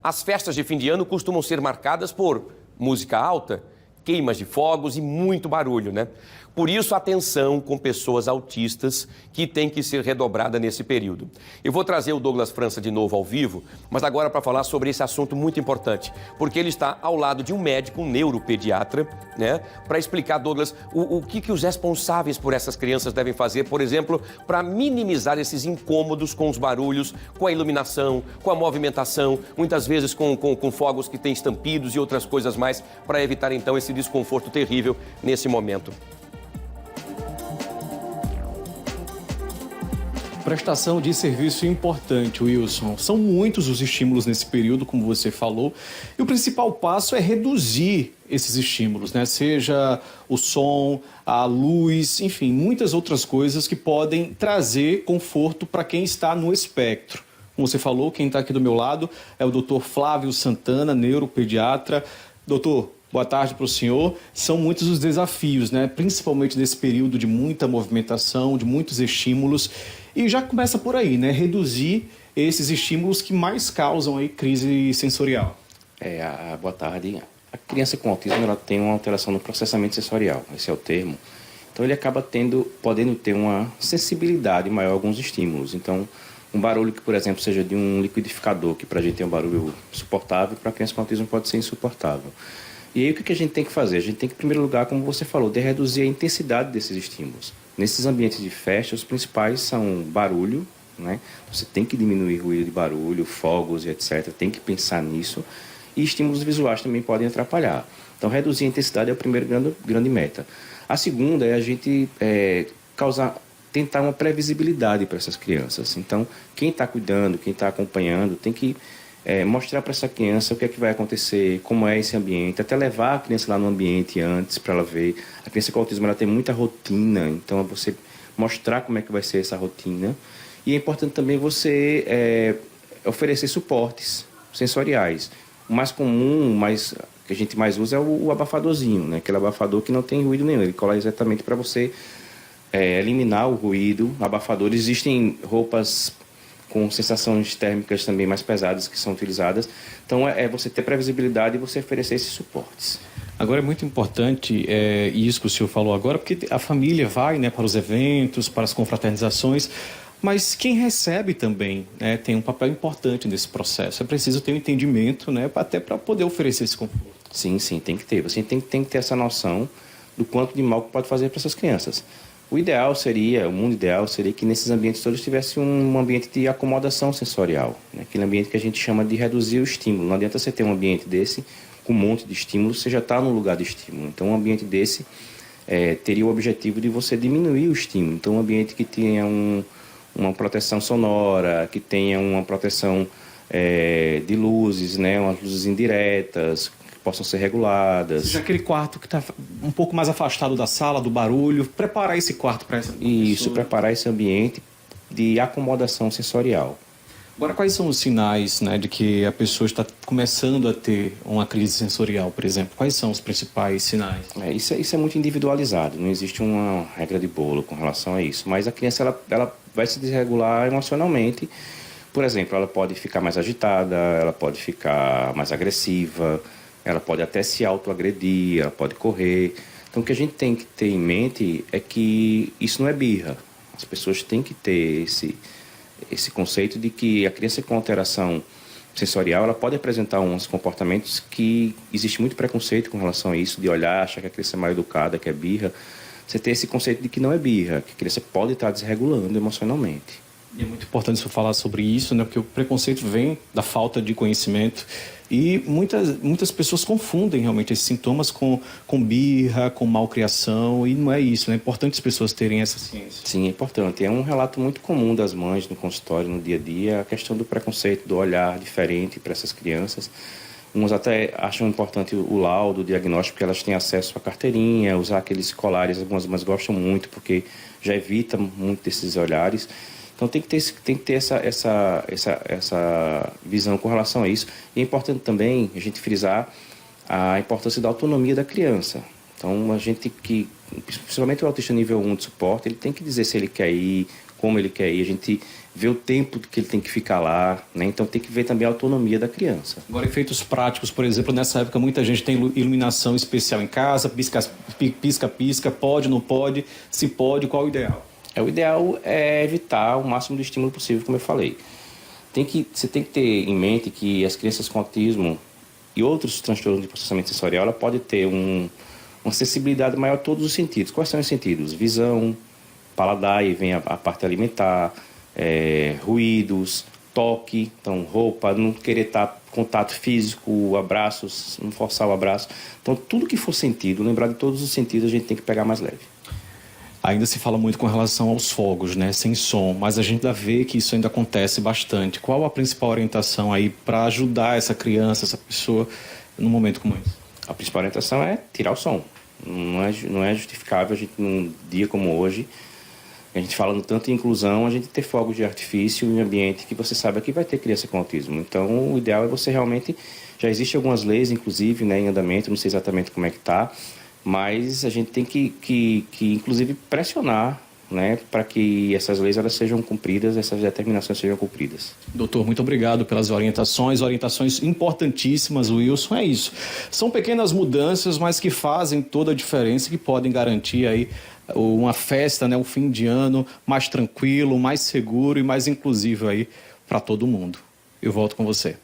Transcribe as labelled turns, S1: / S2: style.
S1: As festas de fim de ano costumam ser marcadas por música alta, queimas de fogos e muito barulho, né? Por isso, atenção com pessoas autistas que tem que ser redobrada nesse período. Eu vou trazer o Douglas França de novo ao vivo, mas agora para falar sobre esse assunto muito importante, porque ele está ao lado de um médico, um neuropediatra, né? Para explicar, Douglas, o que os responsáveis por essas crianças devem fazer, por exemplo, para minimizar esses incômodos com os barulhos, com a iluminação, com a movimentação, muitas vezes com fogos que têm estampidos e outras coisas mais, para evitar então esse desconforto terrível nesse momento.
S2: Prestação de serviço importante, Wilson. São muitos os estímulos nesse período, como você falou, e o principal passo é reduzir esses estímulos, né? Seja o som, a luz, enfim, muitas outras coisas que podem trazer conforto para quem está no espectro. Como você falou, quem está aqui do meu lado é o Dr. Flávio Santana, neuropediatra. Doutor, boa tarde para o senhor. São muitos os desafios, né? Principalmente nesse período de muita movimentação, de muitos estímulos. E já começa por aí, né? Reduzir esses estímulos que mais causam aí crise sensorial.
S3: Boa tarde. A criança com autismo ela tem uma alteração no processamento sensorial, esse é o termo. Então ele acaba podendo ter uma sensibilidade maior a alguns estímulos. Então, um barulho que, por exemplo, seja de um liquidificador, que para a gente é um barulho suportável, para a criança com autismo pode ser insuportável. E aí o que a gente tem que fazer? A gente tem que, em primeiro lugar, como você falou, de reduzir a intensidade desses estímulos. Nesses ambientes de festa, os principais são barulho, né? Você tem que diminuir o ruído de barulho, fogos e etc. Tem que pensar nisso. E estímulos visuais também podem atrapalhar. Então, reduzir a intensidade é a primeira grande meta. A segunda é a gente tentar uma previsibilidade para essas crianças. Então, quem está cuidando, quem está acompanhando, tem que mostrar para essa criança o que é que vai acontecer, como é esse ambiente, até levar a criança lá no ambiente antes para ela ver. A criança com autismo ela tem muita rotina, então é você mostrar como é que vai ser essa rotina. E é importante também você oferecer suportes sensoriais. O mais comum, que a gente mais usa é o abafadorzinho, né? Aquele abafador que não tem ruído nenhum, ele cola exatamente para você eliminar o ruído. Abafadores, existem roupas com sensações térmicas também mais pesadas que são utilizadas. Então, você ter previsibilidade e você oferecer esses suportes.
S2: Agora, é muito importante isso que o senhor falou agora, porque a família vai, né, para os eventos, para as confraternizações, mas quem recebe também, né, tem um papel importante nesse processo. É preciso ter um entendimento, né, até para poder oferecer esse conforto.
S3: Sim, tem que ter. Você tem que ter essa noção do quanto de mal que pode fazer para essas crianças. O mundo ideal seria que nesses ambientes todos tivesse um ambiente de acomodação sensorial, né? Aquele ambiente que a gente chama de reduzir o estímulo. Não adianta você ter um ambiente desse com um monte de estímulo, você já está no lugar de estímulo. Então, um ambiente desse teria o objetivo de você diminuir o estímulo. Então, um ambiente que tenha uma proteção sonora, que tenha uma proteção de luzes, né? Umas luzes indiretas, possam ser reguladas.
S2: Seja aquele quarto que está um pouco mais afastado da sala, do barulho, preparar esse quarto para essa pessoa.
S3: Isso, preparar esse ambiente de acomodação sensorial.
S2: Agora, quais são os sinais, né, de que a pessoa está começando a ter uma crise sensorial, por exemplo? Quais são os principais sinais?
S3: Isso é muito individualizado, não existe uma regra de bolo com relação a isso. Mas a criança ela vai se desregular emocionalmente. Por exemplo, ela pode ficar mais agitada, ela pode ficar mais agressiva, ela pode até se autoagredir, ela pode correr. Então, o que a gente tem que ter em mente é que isso não é birra. As pessoas têm que ter esse conceito de que a criança com alteração sensorial ela pode apresentar uns comportamentos que existe muito preconceito com relação a isso, de olhar, achar que a criança é mal educada, que é birra. Você tem esse conceito de que não é birra, que a criança pode estar desregulando emocionalmente.
S2: E é muito importante você falar sobre isso, né? Porque o preconceito vem da falta de conhecimento e muitas pessoas confundem realmente esses sintomas com birra, com malcriação, e não é isso, né? É importante as pessoas terem essa ciência.
S3: Sim, é importante. É um relato muito comum das mães no consultório, no dia a dia, a questão do preconceito, do olhar diferente para essas crianças. Umas até acham importante o laudo, o diagnóstico, porque elas têm acesso à carteirinha, usar aqueles colares, algumas mães gostam muito, porque já evita muito desses olhares. Então tem que ter essa visão com relação a isso. E é importante também a gente frisar a importância da autonomia da criança. Então a gente principalmente o autista nível 1 de suporte, ele tem que dizer se ele quer ir, como ele quer ir, a gente vê o tempo que ele tem que ficar lá, né? Então tem que ver também a autonomia da criança.
S2: Agora, efeitos práticos, por exemplo, nessa época muita gente tem iluminação especial em casa, pisca-pisca, pode, não pode, se pode, qual o ideal?
S3: O ideal é evitar o máximo de estímulo possível, como eu falei. Você tem que ter em mente que as crianças com autismo e outros transtornos de processamento sensorial, ela pode ter uma sensibilidade maior a todos os sentidos. Quais são os sentidos? Visão, paladar, aí vem a parte alimentar, ruídos, toque, então roupa, não querer estar contato físico, abraços, não forçar o abraço. Então tudo que for sentido, lembrar de todos os sentidos, a gente tem que pegar mais leve.
S2: Ainda se fala muito com relação aos fogos, né, sem som, mas a gente ainda vê que isso ainda acontece bastante. Qual a principal orientação aí para ajudar essa criança, essa pessoa, num momento como esse?
S3: A principal orientação é tirar o som. Não é justificável a gente, num dia como hoje, a gente falando tanto em inclusão, a gente ter fogos de artifício em um ambiente que você sabe que vai ter criança com autismo. Então, o ideal é você realmente... Já existem algumas leis, inclusive, né, em andamento, não sei exatamente como é que está, mas a gente tem que inclusive, pressionar, né, para que essas leis elas sejam cumpridas, essas determinações sejam cumpridas.
S2: Doutor, muito obrigado pelas orientações importantíssimas, Wilson, é isso. São pequenas mudanças, mas que fazem toda a diferença, que podem garantir aí uma festa, né, um fim de ano mais tranquilo, mais seguro e mais inclusivo aí para todo mundo. Eu volto com você.